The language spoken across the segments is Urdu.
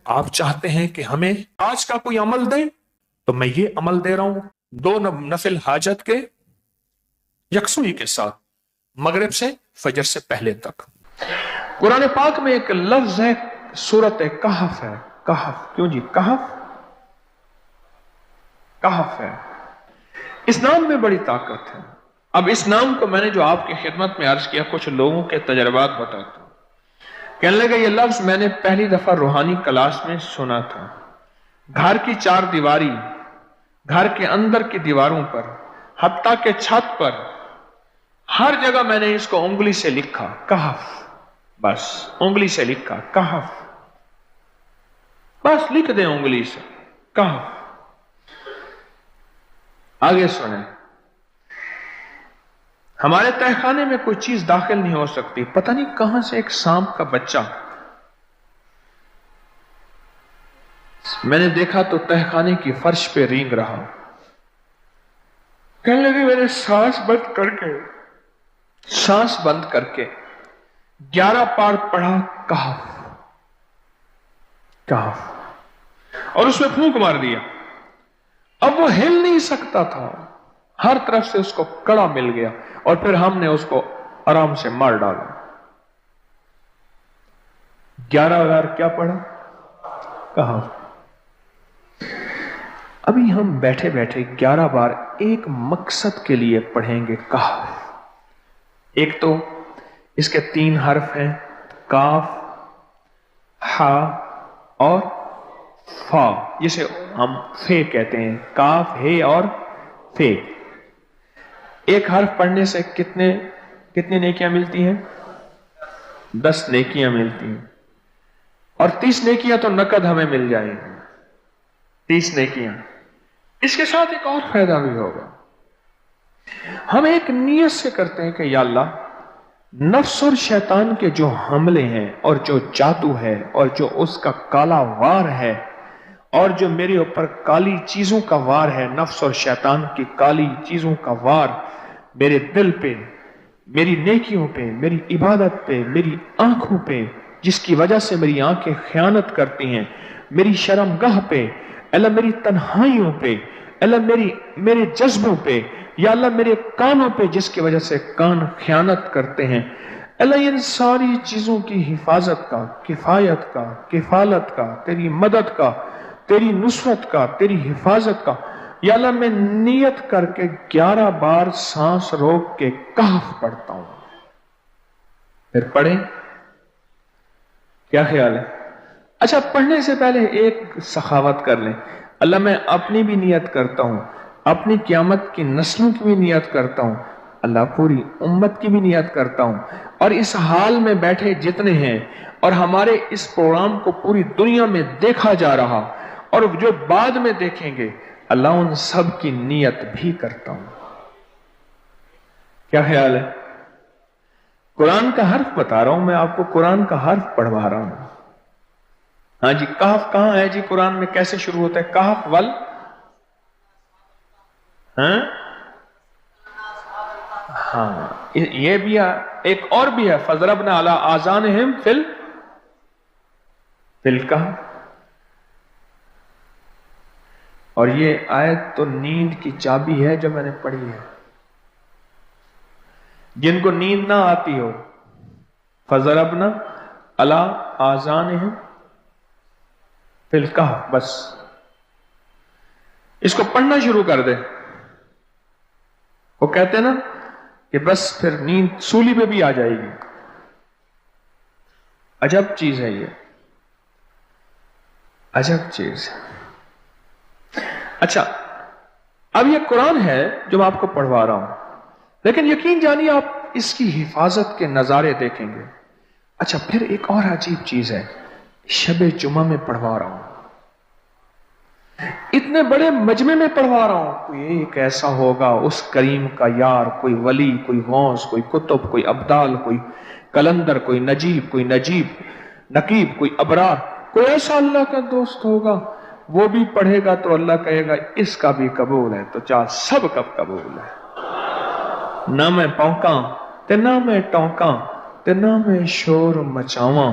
آپ چاہتے ہیں کہ ہمیں آج کا کوئی عمل دیں تو میں یہ عمل دے رہا ہوں 2 نفل حاجت کے یکسوئی کے ساتھ مغرب سے فجر سے پہلے تک۔ قرآن پاک میں ایک لفظ ہے سورۃ کہف ہے۔ کہف کیوں جی؟ کہف کہف ہے، اس نام میں بڑی طاقت ہے۔ اب اس نام کو میں نے جو آپ کی خدمت میں عرض کیا کچھ لوگوں کے تجربات بتاتا ہوں۔ کہنے لگا یہ لفظ میں نے پہلی دفعہ روحانی کلاس میں سنا تھا۔ گھر کی 4 دیواری، گھر کے اندر کی دیواروں پر، حتیٰ کہ چھت پر، ہر جگہ میں نے اس کو انگلی سے لکھا کہف، بس انگلی سے لکھا کہف، بس لکھ دیں انگلی سے کہف۔ آگے سنیں، ہمارے تہہ خانے میں کوئی چیز داخل نہیں ہو سکتی، پتہ نہیں کہاں سے ایک سانپ کا بچہ میں نے دیکھا تو تہہ خانے کی فرش پہ رینگ رہا۔ کہنے لگے میں نے سانس بند کر کے 11 بار پڑھا کہف کہف، اور اس میں پھونک مار دیا۔ اب وہ ہل نہیں سکتا تھا، ہر طرف سے اس کو کڑا مل گیا، اور پھر ہم نے اس کو آرام سے مار ڈالا۔ 11 بار کیا پڑھا؟ کہف۔ ابھی ہم بیٹھے بیٹھے 11 بار ایک مقصد کے لیے پڑھیں گے کہف۔ ایک تو اس کے 3 حرف ہیں، کاف، ہا اور فا، جسے ہم فے کہتے ہیں، کاف، ہے اور فے۔ ایک حرف پڑھنے سے کتنے نیکیاں ملتی ہیں؟ 10 نیکیاں ملتی ہیں، اور 30 نیکیاں تو نقد ہمیں مل جائیں گی، 30 نیکیاں۔ اس کے ساتھ ایک اور فائدہ بھی ہوگا، ہم ایک نیت سے کرتے ہیں کہ یا اللہ، نفس اور شیطان کے جو حملے ہیں اور جو جادو ہے اور جو اس کا کالا وار ہے اور جو میرے اوپر کالی چیزوں کا وار ہے، نفس اور شیطان کی کالی چیزوں کا وار میرے دل پہ، میری نیکیوں پہ، میری عبادت پہ، میری آنکھوں پہ، جس کی وجہ سے میری آنکھیں خیانت کرتی ہیں، میری شرمگاہ پہ، اللہ میری تنہائیوں پہ، اللہ میرے جذبوں پہ، یا اللہ میرے کانوں پہ جس کی وجہ سے کان خیانت کرتے ہیں، اللہ ان ساری چیزوں کی حفاظت کا، کفایت کا، کفالت کا، تیری مدد کا، تیری نصرت کا، تیری حفاظت کا، یا اللہ میں نیت کر کے 11 بار سانس روک کے کہف پڑھتا ہوں۔ پھر پڑھیں، کیا خیال ہے؟ اچھا، پڑھنے سے پہلے ایک سخاوت کر لیں، اللہ میں اپنی بھی نیت کرتا ہوں، اپنی قیامت کی نسلوں کی بھی نیت کرتا ہوں، اللہ پوری امت کی بھی نیت کرتا ہوں، اور اس حال میں بیٹھے جتنے ہیں اور ہمارے اس پروگرام کو پوری دنیا میں دیکھا جا رہا اور جو بعد میں دیکھیں گے، اللہ ان سب کی نیت بھی کرتا ہوں۔ کیا خیال ہے؟ قرآن کا حرف بتا رہا ہوں میں آپ کو، قرآن کا حرف پڑھوا رہا ہوں۔ ہاں جی، کہف کہاں ہے جی قرآن میں؟ کیسے شروع ہوتا ہے کہف؟ ول، ہاں یہ بھی ہے، ایک اور بھی ہے، فضربنا علی آذانہم فی الکہف۔ اور یہ آیت تو نیند کی چابی ہے جو میں نے پڑھی ہے۔ جن کو نیند نہ آتی ہو، فضربنا علی آذانہم فی الکہف، بس اس کو پڑھنا شروع کر دے۔ وہ کہتے ہیں نا کہ بس پھر نیند سولی پہ بھی آ جائے گی۔ عجب چیز ہے یہ، عجب چیز ہے۔ اچھا، اب یہ قرآن ہے جو میں آپ کو پڑھوا رہا ہوں، لیکن یقین جانیے آپ اس کی حفاظت کے نظارے دیکھیں گے۔ اچھا، پھر ایک اور عجیب چیز ہے، شب جمعہ میں پڑھوا رہا ہوں، اتنے بڑے مجمع میں پڑھوا رہا ہوں، کوئی ایک ایسا ہوگا اس کریم کا یار، کوئی ولی، کوئی غوث، کوئی قطب، کوئی ابدال، کوئی کلندر، کوئی نجیب، کوئی نقیب، کوئی ابرار، کوئی ایسا اللہ کا دوست ہوگا، وہ بھی پڑھے گا تو اللہ کہے گا اس کا بھی قبول ہے، تو چاہ سب کا قبول ہے۔ نہ میں پونکاں تے نہ میں ٹونکاں تے نہ میں شور مچاواں،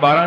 12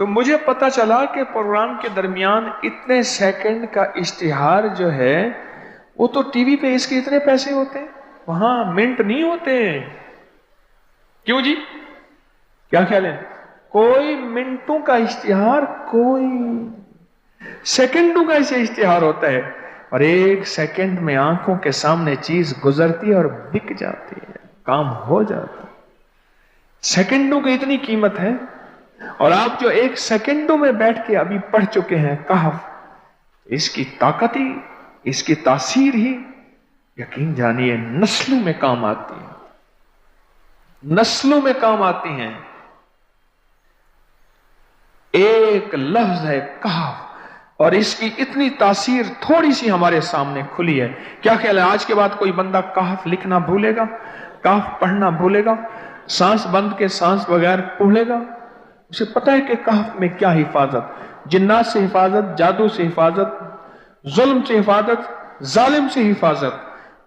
تو مجھے پتا چلا کہ پروگرام کے درمیان اتنے سیکنڈ کا اشتہار جو ہے وہ تو ٹی وی پہ اس کے اتنے پیسے ہوتے ہیں، وہاں منٹ نہیں ہوتے. کیوں جی؟ کیا خیال ہے؟ کوئی منٹوں کا اشتہار، کوئی سیکنڈوں کا اسے اشتہار ہوتا ہے، اور ایک سیکنڈ میں آنکھوں کے سامنے چیز گزرتی ہے اور بک جاتی ہے، کام ہو جاتا ہے. سیکنڈوں کی اتنی قیمت ہے. اور آپ جو ایک سیکنڈوں میں بیٹھ کے ابھی پڑھ چکے ہیں کہف، اس کی طاقت ہی، اس کی تاثیر ہی یقین جانیے نسلوں میں کام آتی ہے، نسلوں میں کام آتی ہیں. ایک لفظ ہے کہف، اور اس کی اتنی تاثیر تھوڑی سی ہمارے سامنے کھلی ہے. کیا خیال ہے آج کے بعد کوئی بندہ کہف لکھنا بھولے گا؟ کہف پڑھنا بھولے گا؟ سانس بند کے سانس بغیر پڑھے گا؟ اسے پتہ ہے کہ کہف میں کیا حفاظت، جنات سے حفاظت، جادو سے حفاظت، ظلم سے حفاظت، ظالم سے حفاظت،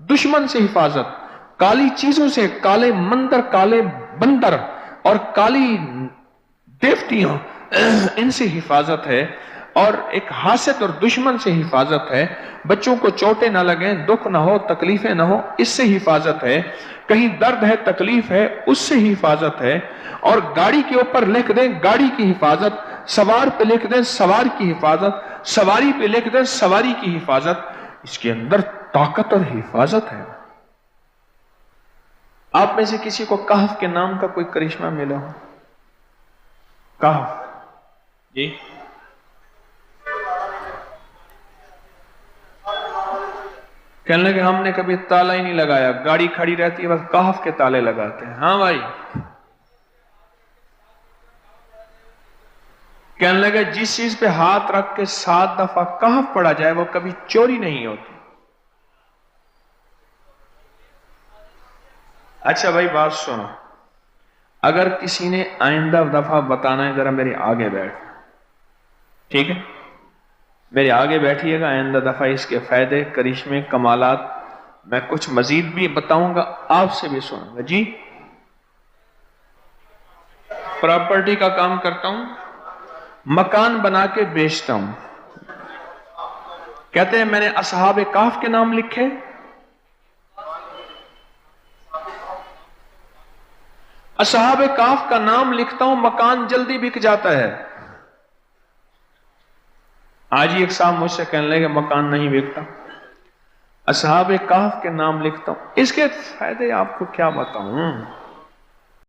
دشمن سے حفاظت، کالی چیزوں سے، کالے مندر، کالے بندر اور کالی دیوتیوں، ان سے حفاظت ہے، اور ایک حاسد اور دشمن سے حفاظت ہے. بچوں کو چوٹیں نہ لگیں، دکھ نہ ہو، تکلیفیں نہ ہو، اس سے حفاظت ہے. کہیں درد ہے، تکلیف ہے، اس سے حفاظت ہے. اور گاڑی کے اوپر لکھ دیں گاڑی کی حفاظت، سوار پہ لکھ دیں سوار کی حفاظت، سواری پہ لکھ دیں سواری کی حفاظت. اس کے اندر طاقت اور حفاظت ہے. آپ میں سے کسی کو کہف کے نام کا کوئی کرشمہ ملا ہو؟ کہف جی کہنے لگے ہم نے کبھی تالا ہی نہیں لگایا، گاڑی کھڑی رہتی ہے بس کہف کے تالے لگاتے ہیں. ہاں بھائی. کہنے لگے جس چیز پہ ہاتھ رکھ کے 7 دفعہ کہف پڑا جائے وہ کبھی چوری نہیں ہوتی. اچھا بھائی بات سنو، اگر کسی نے آئندہ دفعہ بتانا ہے ذرا میرے آگے بیٹھ، ٹھیک ہے؟ میرے آگے بیٹھیے گا. آئندہ دفعہ اس کے فائدے، کرشمے، کمالات میں کچھ مزید بھی بتاؤں گا، آپ سے بھی سنوں گا. جی پراپرٹی کا کام کرتا ہوں، مکان بنا کے بیچتا ہوں. کہتے ہیں میں نے اصحاب کہف کے نام لکھے، اصحاب کہف کا نام لکھتا ہوں، مکان جلدی بک جاتا ہے. آج ہی ایک صاحب مجھ سے کہنے لگے مکان نہیں بکتا. اصحاب کہف کے نام لکھتا ہوں، اس کے فائدے آپ کو کیا بتاؤں.